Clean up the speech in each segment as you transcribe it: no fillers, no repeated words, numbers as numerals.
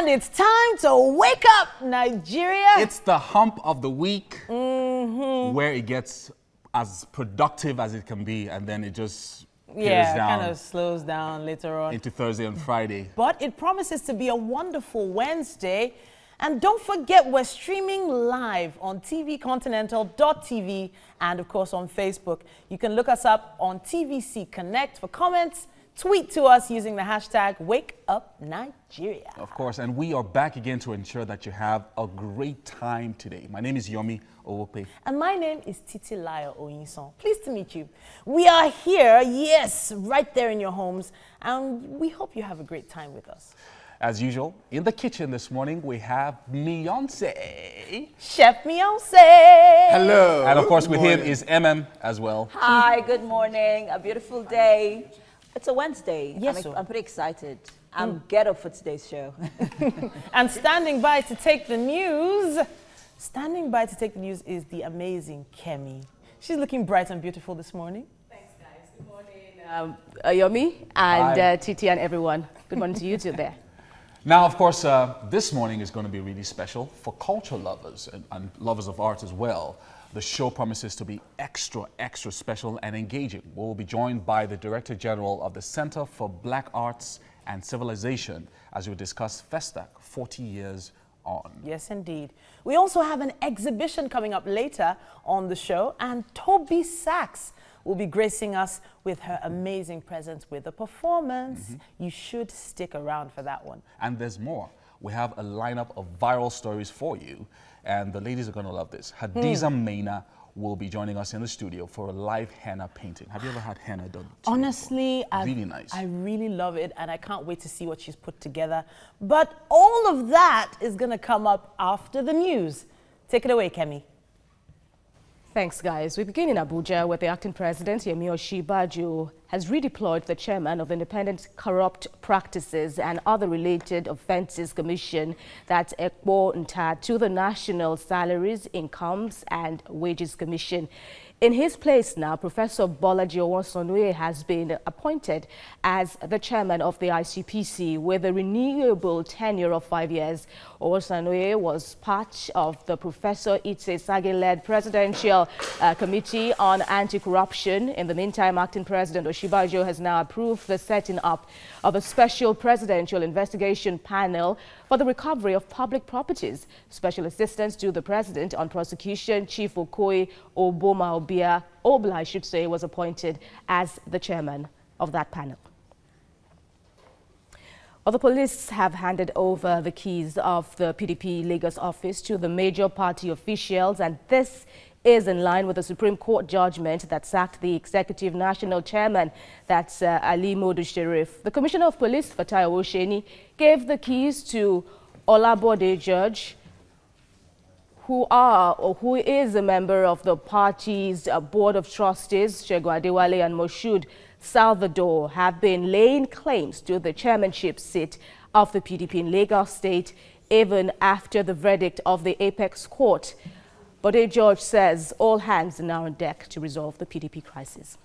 And it's time to wake up, Nigeria. It's the hump of the week where it gets as productive as it can be, and then it just kind of slows down later on into Thursday and Friday. But it promises to be a wonderful Wednesday. And don't forget, we're streaming live on tvcontinental.tv and, of course, on Facebook. You can look us up on TVC Connect for comments. Tweet to us using the hashtag #WakeUpNigeria. Of course, and we are back again to ensure that you have a great time today. My name is Yomi Owope. And my name is Titi Oyisan. Pleased to meet you. We are here, yes, right there in your homes, and we hope you have a great time with us. As usual, in the kitchen this morning, we have Miyonse. Chef Miyonse. Hello. And of course, with him is MM as well. Hi, good morning. A beautiful day. It's a Wednesday. Yes, I'm pretty excited. I'm get up for today's show. And standing by to take the news, is the amazing Kemi. She's looking bright and beautiful this morning. Thanks, guys. Good morning, Yomi and Titi and everyone. Good morning to you two there. Now, of course, this morning is going to be really special for culture lovers and lovers of art as well. The show promises to be extra special and engaging. We'll be joined by the Director General of the Center for Black Arts and Civilization as we discuss Festac 40 years on. Yes, indeed. We also have an exhibition coming up later on the show, and Tobi Sax will be gracing us with her amazing presence with a performance. You should stick around for that one. And there's more. We have a lineup of viral stories for you, and the ladies are going to love this. Hadiza Maina will be joining us in the studio for a live henna painting. Have you ever had henna done? Honestly, really nice. I really love it, and I can't wait to see what she's put together. But all of that is going to come up after the news. Take it away, Kemi. Thanks, guys. We begin in Abuja, where the acting president, Yomi Osinbajo, has redeployed the chairman of the Independent Corrupt Practices and Other Related Offences Commission, that's ECBO NTA, to the National Salaries, Incomes and Wages Commission. In his place now, Professor Bolaji Owosanwe has been appointed as the chairman of the ICPC with a renewable tenure of 5 years. Owosanwe was part of the Professor Itse Sage-led Presidential Committee on Anti-Corruption. In the meantime, acting President Osinbajo has now approved the setting up of a special presidential investigation panel for the recovery of public properties. Special assistance to the president on prosecution, Chief Okoye Obla, was appointed as the chairman of that panel. Well, the police have handed over the keys of the PDP Lagos office to the major party officials, and this is in line with the Supreme Court judgment that sacked the Executive National Chairman, that's Ali Modu Sherif. The Commissioner of Police, Fatai Owosheni, gave the keys to Olabode Judge, who is a member of the party's Board of Trustees. Segun Adewale and Moshood Salvador have been laying claims to the chairmanship seat of the PDP in Lagos State, even after the verdict of the Apex Court. Bode George says all hands are now on deck to resolve the PDP crisis.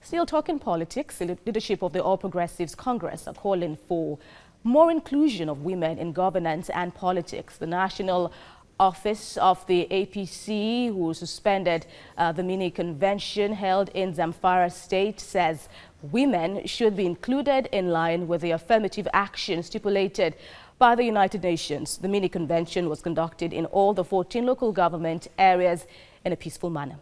Still talking politics, the leadership of the All Progressives Congress are calling for more inclusion of women in governance and politics. The National Office of the APC, who suspended the mini convention held in Zamfara State, says women should be included in line with the affirmative action stipulated by the United Nations. The mini convention was conducted in all the 14 local government areas in a peaceful manner.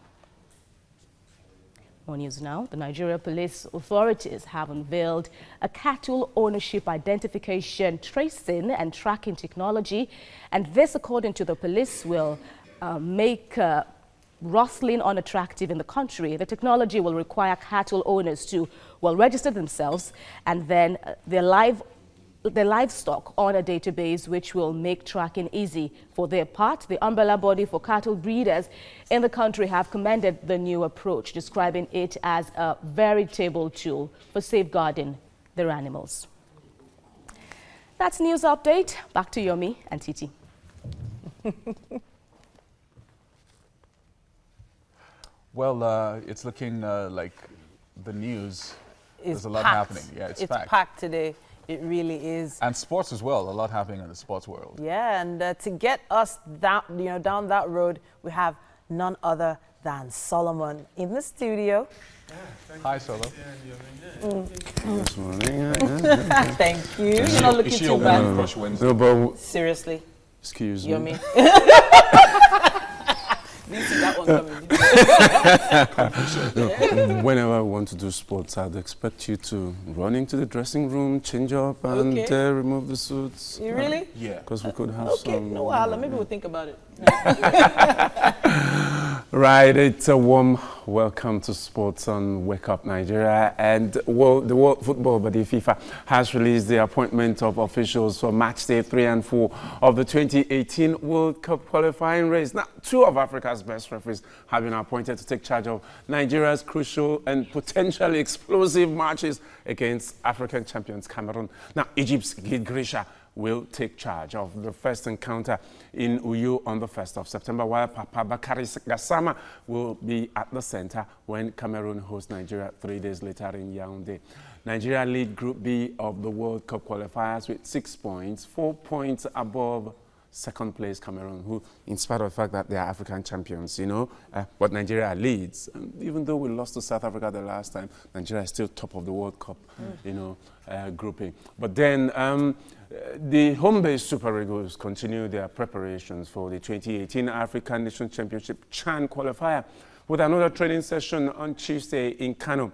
More news now. The Nigeria Police authorities have unveiled a cattle ownership identification, tracing and tracking technology. And this, according to the police, will make rustling unattractive in the country. The technology will require cattle owners to, register themselves and then their livestock on a database, which will make tracking easy. For their part, the umbrella body for cattle breeders in the country have commended the new approach, describing it as a veritable tool for safeguarding their animals. That's news update. Back to Yomi and Titi. Well, it's looking like the news. There's a lot happening. Yeah, it's packed today. It really is. And sports as well. A lot happening in the sports world. Yeah, and to get us that, down that road, we have none other than Solomon in the studio. Hi, Solo. This morning. Thank you. You're not looking Is she too a bad. woman crush Wednesday? No, but Seriously, excuse me. Yomi. Didn't see that one coming. Whenever I want to do sports, I'd expect you to run into the dressing room, change up, and remove the suits. You really? Yeah. Because we could have Okay, some. no wahala. Maybe we'll think about it. Right, it's a warm welcome to Sports on Wake Up Nigeria. And the World Football Body FIFA has released the appointment of officials for match day 3 and 4 of the 2018 World Cup qualifying race. Now, 2 of Africa's best referees have been appointed to take charge of Nigeria's crucial and potentially explosive matches against African champions Cameroon. Now, Egypt's Gid Grisha will take charge of the first encounter in Uyo on the 1st of September, while Papa Bakari Gassama will be at the center when Cameroon hosts Nigeria 3 days later in Yaoundé. Nigeria lead Group B of the World Cup qualifiers with 6 points, 4 points above second place Cameroon, who, in spite of the fact that they are African champions, but Nigeria leads. And even though we lost to South Africa the last time, Nigeria is still top of the World Cup, grouping. But then the home-based Super Eagles continue their preparations for the 2018 African Nations Championship CHAN qualifier with another training session on Tuesday in Kano.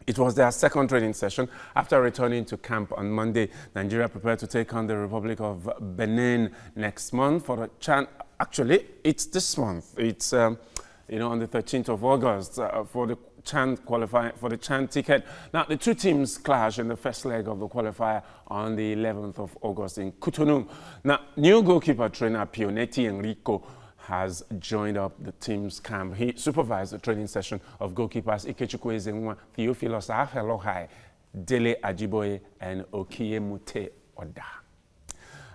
It was their second training session after returning to camp on Monday. Nigeria prepared to take on the Republic of Benin next month for the CHAN. Actually, it's this month. It's on the 13th of August for the CHAN qualifying for the CHAN ticket. Now, the 2 teams clash in the first leg of the qualifier on the 11th of August in Cotonou. Now, new goalkeeper trainer Pionetti Enrico has joined up the team's camp. He supervised the training session of goalkeepers Ikechukwu Ezenwa, Theophilus Afelokai, Dele Ajiboye, and Okiyemute Oda.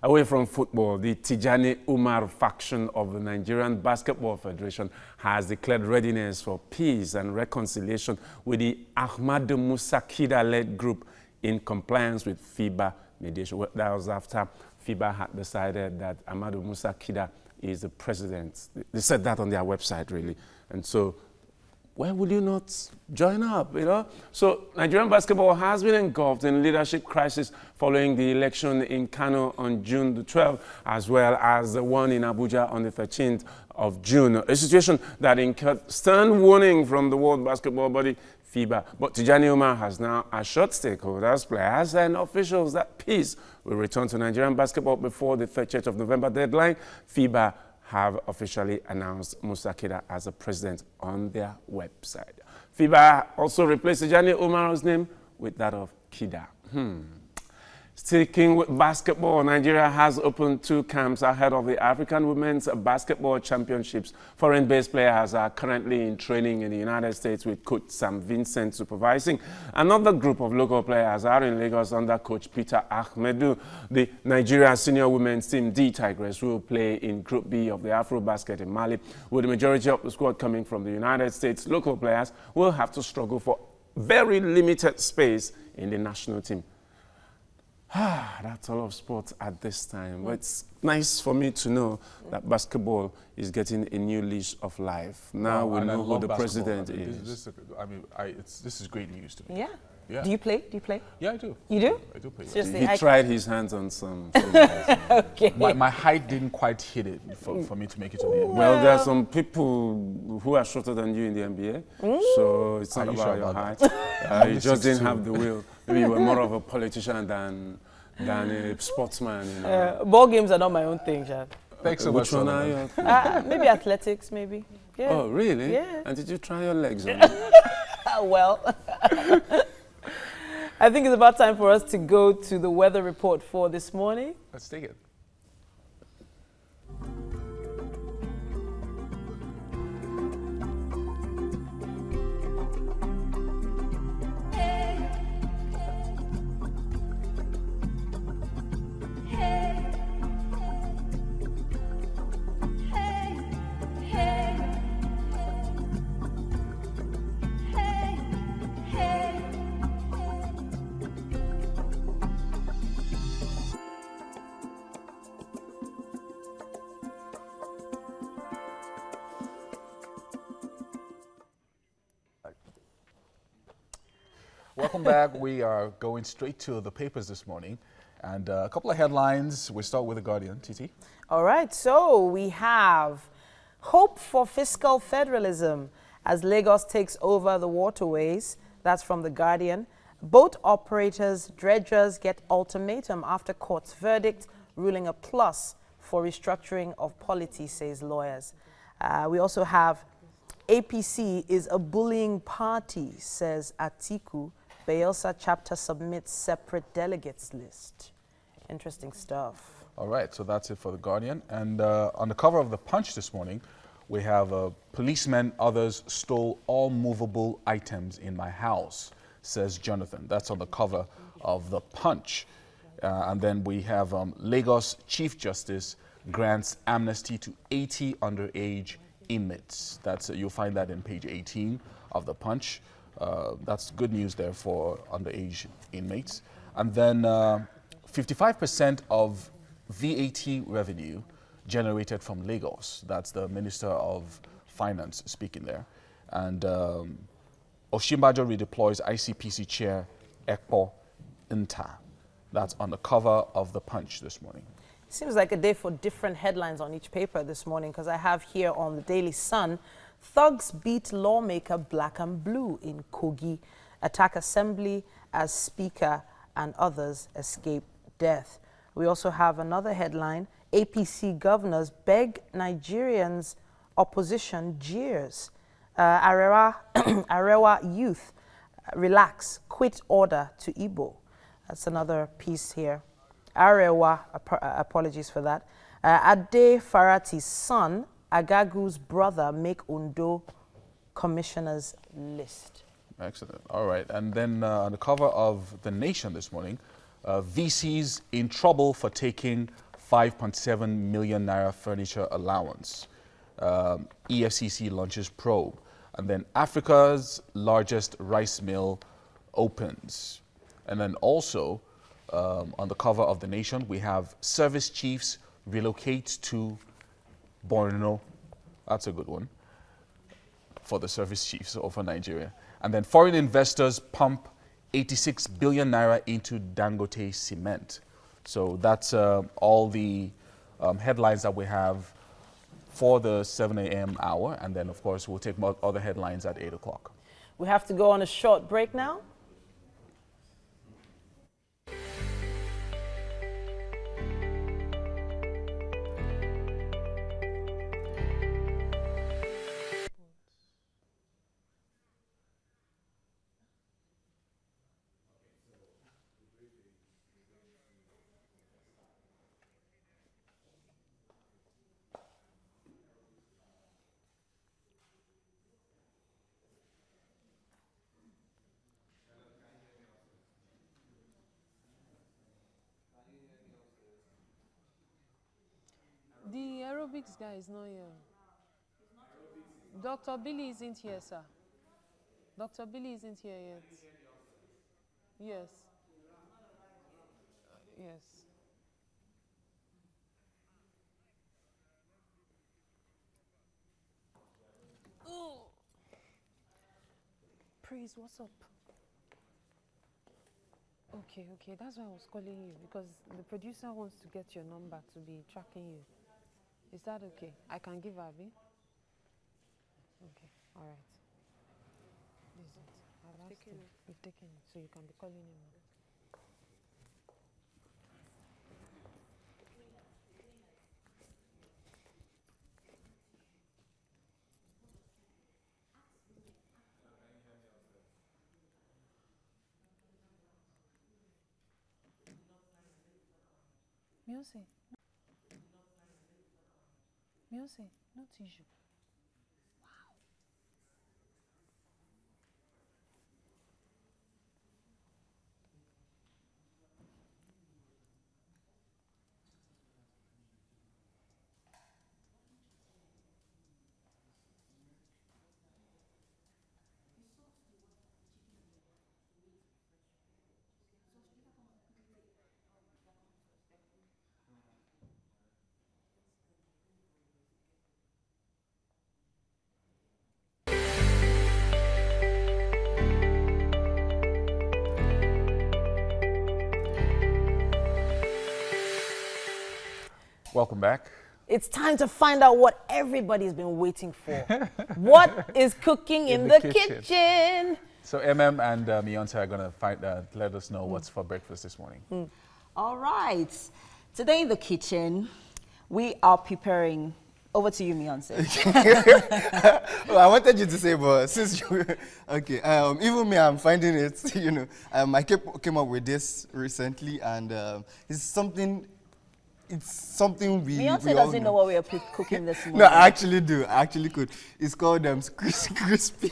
Away from football, the Tijani Umar faction of the Nigerian Basketball Federation has declared readiness for peace and reconciliation with the Ahmadu Musa Kida-led group in compliance with FIBA mediation. Well, that was after FIBA had decided that Ahmadu Musa Kida is the president. They said that on their website, really. And so, why would you not join up, So, Nigerian basketball has been engulfed in leadership crisis following the election in Kano on June the 12th, as well as the one in Abuja on the 13th of June. A situation that incurred stern warning from the World Basketball Body, FIBA. But Tijani Umar has now assured stakeholders, players, and officials that peace will return to Nigerian basketball before the 30th of November deadline. FIBA have officially announced Musa Kida as a president on their website. FIBA also replaced Tijani Umar's name with that of Kida. Sticking with basketball, Nigeria has opened 2 camps ahead of the African Women's Basketball Championships. Foreign-based players are currently in training in the United States with Coach Sam Vincent supervising. Another group of local players are in Lagos under Coach Peter Ahmedu. The Nigeria senior women's team, the Tigress, will play in Group B of the AfroBasket in Mali. With the majority of the squad coming from the United States, local players will have to struggle for very limited space in the national team. That's all of sports at this time. But it's nice for me to know that basketball is getting a new leash of life. Now we know who the president is. This is great news to me. Yeah. Yeah. Do you play? Yeah, I do. You do? I do play. Seriously, He tried his hands on some. Okay. My height didn't quite hit it for me to make it to the NBA. Well, there are some people who are shorter than you in the NBA, so it's not Are you about sure your about height. You just didn't have the will. Maybe you were more of a politician than a sportsman. Ball games are not my own thing, Chad. Thanks so much. Which one are you? Maybe athletics, maybe. Yeah. Oh, really? Yeah. And did you try your legs on? Well, I think it's about time for us to go to the weather report for this morning. Let's take it. Welcome back. We are going straight to the papers this morning. And a couple of headlines. We start with The Guardian. Titi. All right, so we have hope for fiscal federalism as Lagos takes over the waterways. That's from The Guardian. Boat operators, dredgers get ultimatum after court's verdict, ruling a plus for restructuring of polity, says lawyers. We also have APC is a bullying party, says Atiku. Bayelsa chapter submits separate delegates list. Interesting stuff. All right, so that's it for The Guardian. And on the cover of The Punch this morning, we have policemen, others stole all movable items in my house, says Jonathan. That's on the cover of The Punch. And then we have Lagos Chief Justice grants amnesty to 80 underage inmates. You'll find that in page 18 of The Punch. That's good news there for underage inmates. And then 55% of VAT revenue generated from Lagos. That's the Minister of Finance speaking there. And Oshimbajo redeploys ICPC chair Ekpo Nta. That's on the cover of The Punch this morning. Seems like a day for different headlines on each paper this morning, because I have here on the Daily Sun, thugs beat lawmaker black and blue in Kogi, attack assembly as speaker, and others escape death. We also have another headline, APC governors beg Nigerians opposition jeers. Arewa youth relax, quit order to Igbo. That's another piece here. Arewa, apologies for that. Ade Farati's son, Agagu's brother, make Undo commissioners list. Excellent. All right. And then on the cover of The Nation this morning, VCs in trouble for taking 5.7 million naira furniture allowance. EFCC launches probe. And then Africa's largest rice mill opens. And then also on the cover of The Nation, we have service chiefs relocate to Borno. That's a good one for the service chiefs over Nigeria. And then foreign investors pump 86 billion naira into Dangote cement. So that's all the headlines that we have for the 7 a.m. hour. And then, of course, we'll take other headlines at 8 o'clock. We have to go on a short break now. The aerobics guy is not here. Dr. Billy isn't here, sir. Dr. Billy isn't here yet. Yes. Yes. Oh. Praise, what's up? Okay, that's why I was calling you, because the producer wants to get your number to be tracking you. Is that okay? I can give Abby? Okay, all right. This is it. I've asked him. You've taken it, so you can be calling him now. Miyonse. Miyonse, no tissue. Welcome back. It's time to find out what everybody's been waiting for. What is cooking in the kitchen? So MM and Miyonse are going to let us know what's for breakfast this morning. All right. Today in the kitchen, we are preparing. Over to you, Miyonse. Well, I wanted you to say, but since you, okay, even me, I'm finding it. You know, I came up with this recently, and it's something we. Miyonse doesn't know what we are cooking this morning. No, I actually do. I actually could. It's called crispy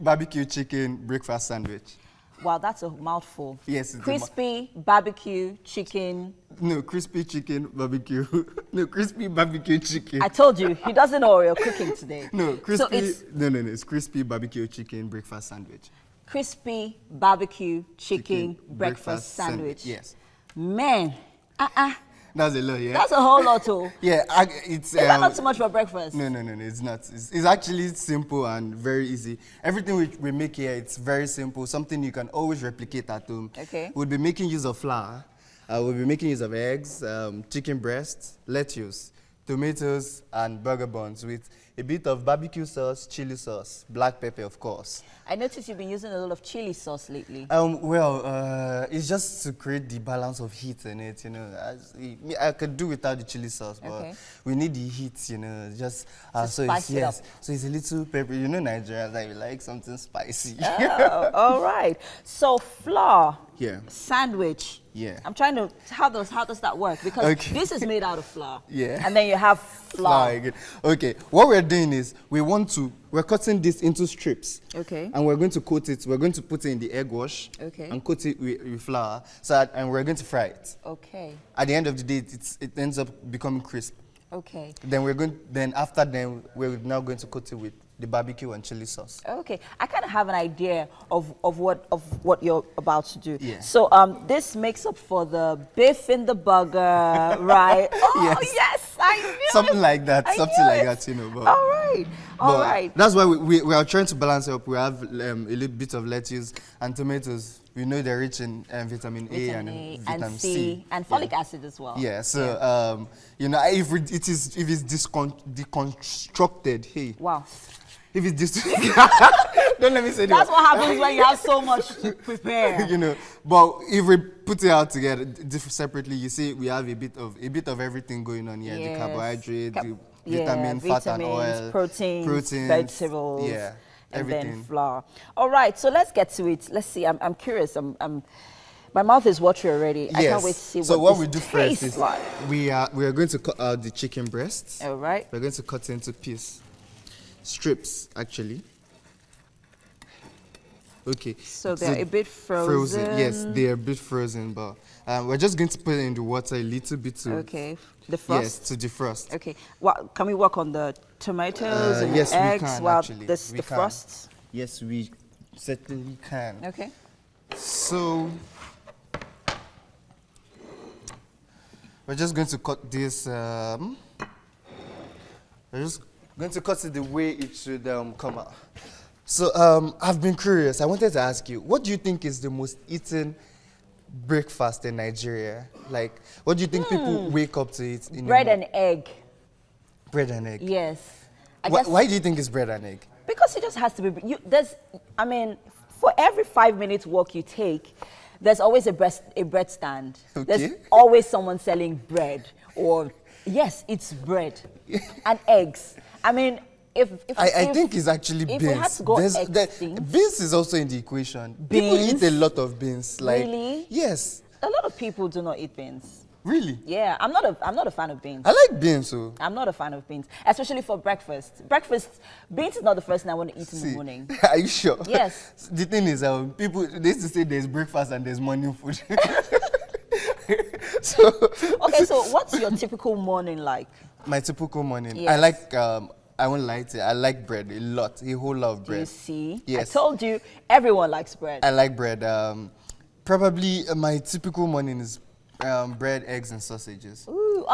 BBQ Chicken Breakfast Sandwich. Wow, that's a mouthful. Yes, it's crispy barbecue chicken. No, crispy chicken barbecue. No, crispy barbecue chicken. I told you, he doesn't know what we're cooking today. No, crispy. So it's no. It's crispy barbecue chicken breakfast sandwich. Crispy barbecue chicken breakfast sandwich. Yes. Man, That's a lot, yeah? that's a whole lot, too. Yeah, it's... Is that not too much for breakfast? No, it's not. It's actually simple and very easy. Everything we make here, it's very simple, something you can always replicate at home. Okay. We'll be making use of flour. We'll be making use of eggs, chicken breasts, lettuce, tomatoes, and burger buns with a bit of barbecue sauce, chili sauce, black pepper, of course. I noticed you've been using a lot of chili sauce lately. It's just to create the balance of heat in it, you know. I could do without the chili sauce, but we need the heat, you know. Just so spice it up. So it's a little pepper. You know, Nigerians, I like something spicy. Oh, all right. So flour. Yeah. Sandwich. Yeah. I'm trying to. How does that work? Because this is made out of flour. Yeah. And then you have flour. Again. Okay. What we're doing is we're cutting this into strips. Okay. And we're going to coat it. We're going to put it in the egg wash. Okay. And coat it with flour. And we're going to fry it. Okay. At the end of the day, it ends up becoming crisp. Okay. Then after we're now going to coat it with the barbecue and chili sauce. Okay, I kind of have an idea of what you're about to do. Yeah. So this makes up for the beef in the burger, right? Oh yes, I knew something it. like that. Something like that, you know. But, all right. That's why we are trying to balance it up. We have a little bit of lettuce and tomatoes. We know they're rich in vitamin A and vitamin C and folic acid as well. Yeah. So you know, if it's deconstructed, hey. Wow. If it's don't let me say that. That's what happens when you have so much to prepare. You know, but if we put it out together separately, you see we have a bit of everything going on here. Yes. The carbohydrate, the vitamin, fat and oil, proteins, vegetables, everything. And then flour. All right, so let's get to it. Let's see. I'm curious. My mouth is watering already. Yes. I can't wait to see so what we do first is like. we are going to cut out the chicken breasts. All right. We're going to cut into strips actually. Okay. So they're a bit frozen. Yes, they're a bit frozen, but we're just going to put it in the water a little bit to defrost. Yes, to defrost. Okay. Well, can we work on the tomatoes and yes, the eggs we can, while actually. this defrosts? Yes, we certainly can. Okay. So we're just going to cut this. We're just going to cut it the way it should come out. So I've been curious. I wanted to ask you, what do you think is the most eaten breakfast in Nigeria? Like, what do you think people wake up to eat? Bread and egg. Bread and egg. Yes. Why do you think it's bread and egg? Because it just has to be. For every 5 minutes walk you take, there's always a bread stand. Okay. There's always someone selling bread, or yes, it's bread and eggs. I mean, I think it's actually beans. If we had to go extinct, beans is also in the equation. Beans? People eat a lot of beans. Like, really? Yes. A lot of people do not eat beans. Really? Yeah, I'm not a fan of beans. I like beans, so. I'm not a fan of beans, especially for breakfast. Beans is not the first thing I want to eat in the morning. Are you sure? Yes. The thing is, people, they used to say there's breakfast and there's morning food. Okay, so what's your typical morning like? My typical morning? Yes. I like, I won't lie to you, I like bread a lot, a whole lot of bread. Do you see? Yes. I told you, everyone likes bread. I like bread. Probably my typical morning is bread, eggs, and sausages. Ooh,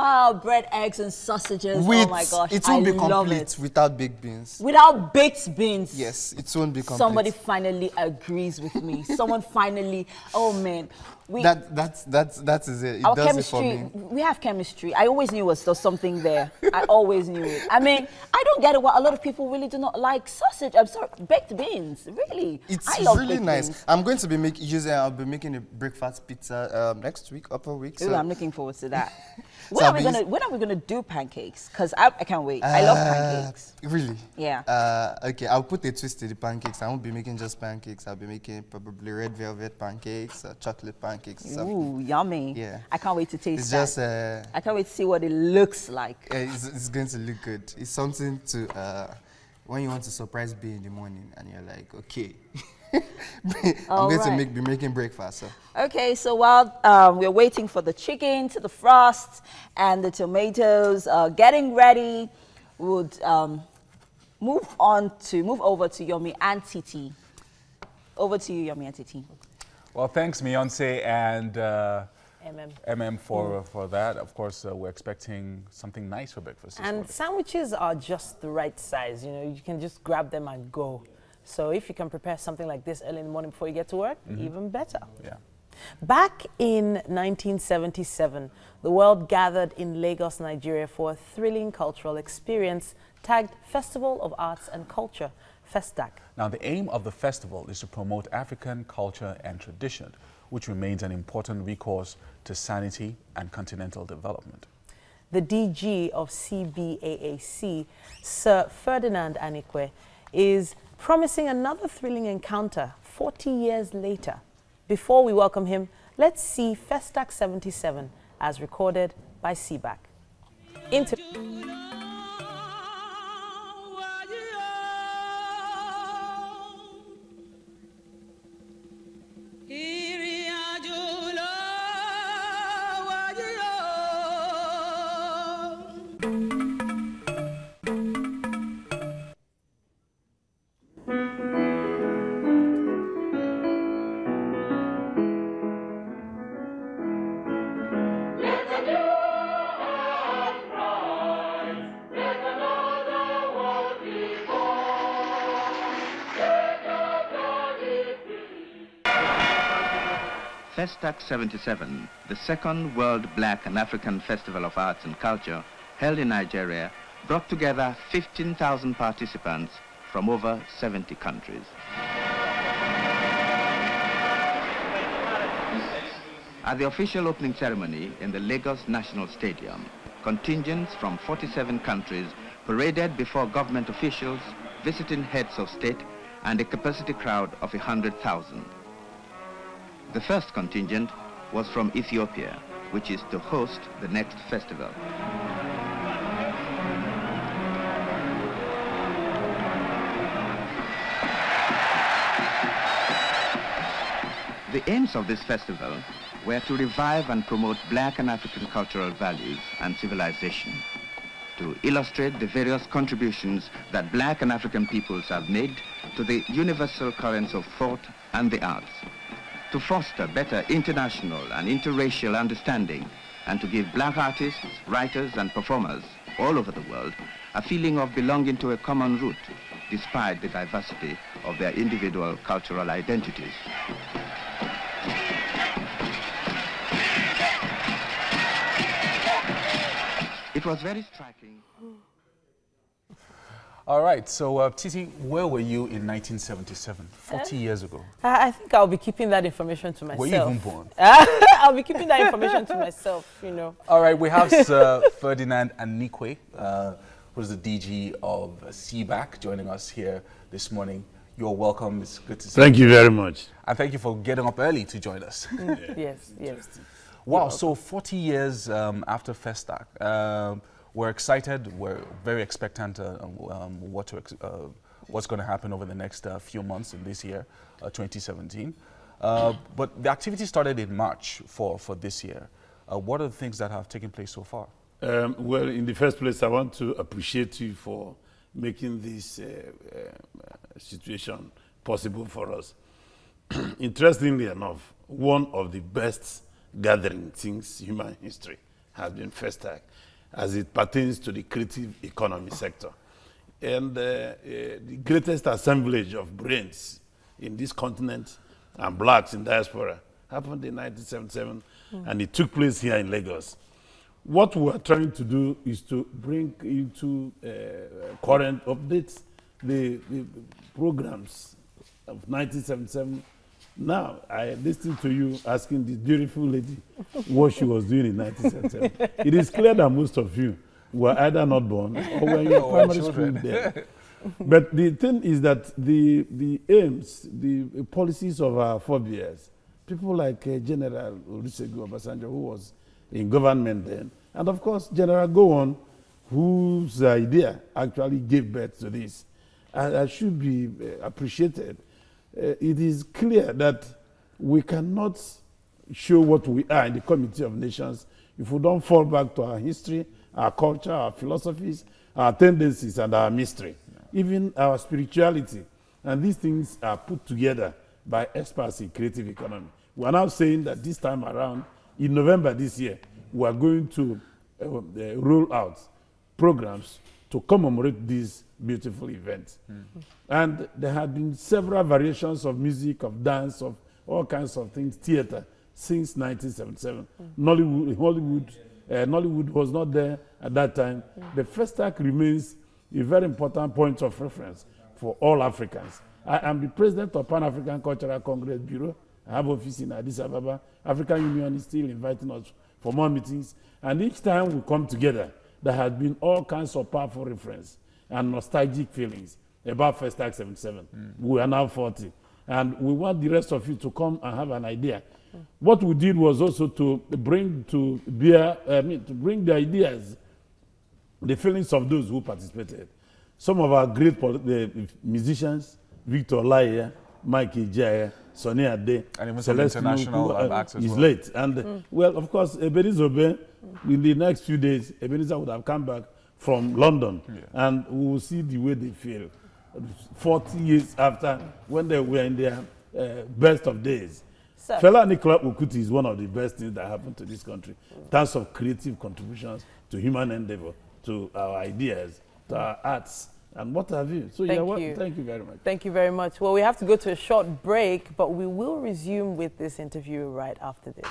bread, eggs, and sausages. Oh my gosh, it won't be complete it. without baked beans. Without baked beans. Yes, it won't be complete. Somebody finally agrees with me. Someone finally, oh man. That is it. It Our does it for chemistry, me. we have chemistry. I always knew there was something there. I always knew it. I mean, I don't get it. What a lot of people really do not like sausage. I'm sorry, baked beans. Really, It's I love really baked nice. beans. I'm going to be I'll be making a breakfast pizza next week, upper week. Ooh, So I'm looking forward to that. So I'll be When are we gonna do pancakes? Cause I can't wait. I love pancakes. Really? Yeah. Okay, I'll put a twist to the pancakes. I won't be making just pancakes. I'll be making probably red velvet pancakes, chocolate pancakes, and Ooh, yummy. Yeah. I can't wait to taste It's that. just I can't wait to see what it looks like. it's going to look good. It's something to when you want to surprise B in the morning and you're like, okay, I'm going to be making breakfast. So. Okay, so while we're waiting for the chicken to defrost and the tomatoes getting ready, we'll move over to Yomi and Titi. Over to you, Yomi and Titi. Well, thanks, Miyonse and MM for that. Of course, we're expecting something nice for breakfast. And sandwiches are just the right size. You know, you can just grab them and go. So if you can prepare something like this early in the morning before you get to work, even better. Yeah. Back in 1977, the world gathered in Lagos, Nigeria for a thrilling cultural experience tagged Festival of Arts and Culture, FESTAC. Now, the aim of the festival is to promote African culture and tradition, which remains an important recourse to sanity and continental development. The DG of CBAAC, Sir Ferdinand Anikwe, is promising another thrilling encounter 40 years later. Before we welcome him, let's see FESTAC 77 as recorded by CBAC. FESTAC 77, the second World Black and African Festival of Arts and Culture, held in Nigeria, brought together 15,000 participants from over 70 countries. At the official opening ceremony in the Lagos National Stadium, contingents from 47 countries paraded before government officials, visiting heads of state, and a capacity crowd of 100,000. The first contingent was from Ethiopia, which is to host the next festival. The aims of this festival were to revive and promote Black and African cultural values and civilization, to illustrate the various contributions that Black and African peoples have made to the universal currents of thought and the arts, to foster better international and interracial understanding, and to give Black artists, writers, and performers all over the world a feeling of belonging to a common root, despite the diversity of their individual cultural identities. It was very striking. All right, so Titi, where were you in 1977, 40 years ago? I think I'll be keeping that information to myself. Were you even born? I'll be keeping that information to myself, you know. All right, we have Sir Ferdinand Anikwe, who's the DG of CBAC, joining us here this morning. You're welcome. It's good to see you. Thank you very much. And thank you for getting up early to join us. Yes, yes. Wow, so 40 years after FESTAC. We're excited. We're very expectant what's going to happen over the next few months in this year, 2017. But the activity started in March for this year. What are the things that have taken place so far? Well, in the first place, I want to appreciate you for making this situation possible for us. Interestingly enough, one of the best gathering since human history has been FESTAC, as it pertains to the creative economy sector. And the greatest assemblage of brains in this continent and Blacks in diaspora happened in 1977, and it took place here in Lagos. What we are trying to do is to bring into current updates the programs of 1977. Now, I listened to you asking this beautiful lady what she was doing in 1977. It is clear that most of you were either not born or were in primary school then. But the thing is that the aims, the policies of our forebears, people like General Olusegun Obasanjo, who was in government then, and of course General Gowon, whose idea actually gave birth to this, should be appreciated. It is clear that we cannot show what we are in the Committee of Nations if we don't fall back to our history, our culture, our philosophies, our tendencies, and our mystery, even our spirituality. And these things are put together by experts in creative economy. We are now saying that this time around, in November this year, we are going to roll out programs to commemorate these beautiful events. And there have been several variations of music, of dance, of all kinds of things, theater, since 1977. Nollywood was not there at that time. The Festac remains a very important point of reference for all Africans. I am the president of Pan-African Cultural Congress Bureau. I have office in Addis Ababa. African Union is still inviting us for more meetings. And each time we come together, there has been all kinds of powerful reference and nostalgic feelings about Festac 77. We are now 40. And we want the rest of you to come and have an idea. What we did was also to bring the ideas, the feelings of those who participated. Some of our great musicians, Victor Laye, Mike Ejaya, Sonny Ade, and even some international acts as is well. late. And well, of course, Ebenezer Obey, in the next few days, Ebenezer would have come back from London, and we will see the way they feel 40 years after, when they were in their best of days. Fela Nicola Okuti is one of the best things that happened to this country in terms of creative contributions to human endeavor, to our ideas, to our arts, and what have you. So thank you very much. Thank you very much. Well, we have to go to a short break, but we will resume with this interview right after this.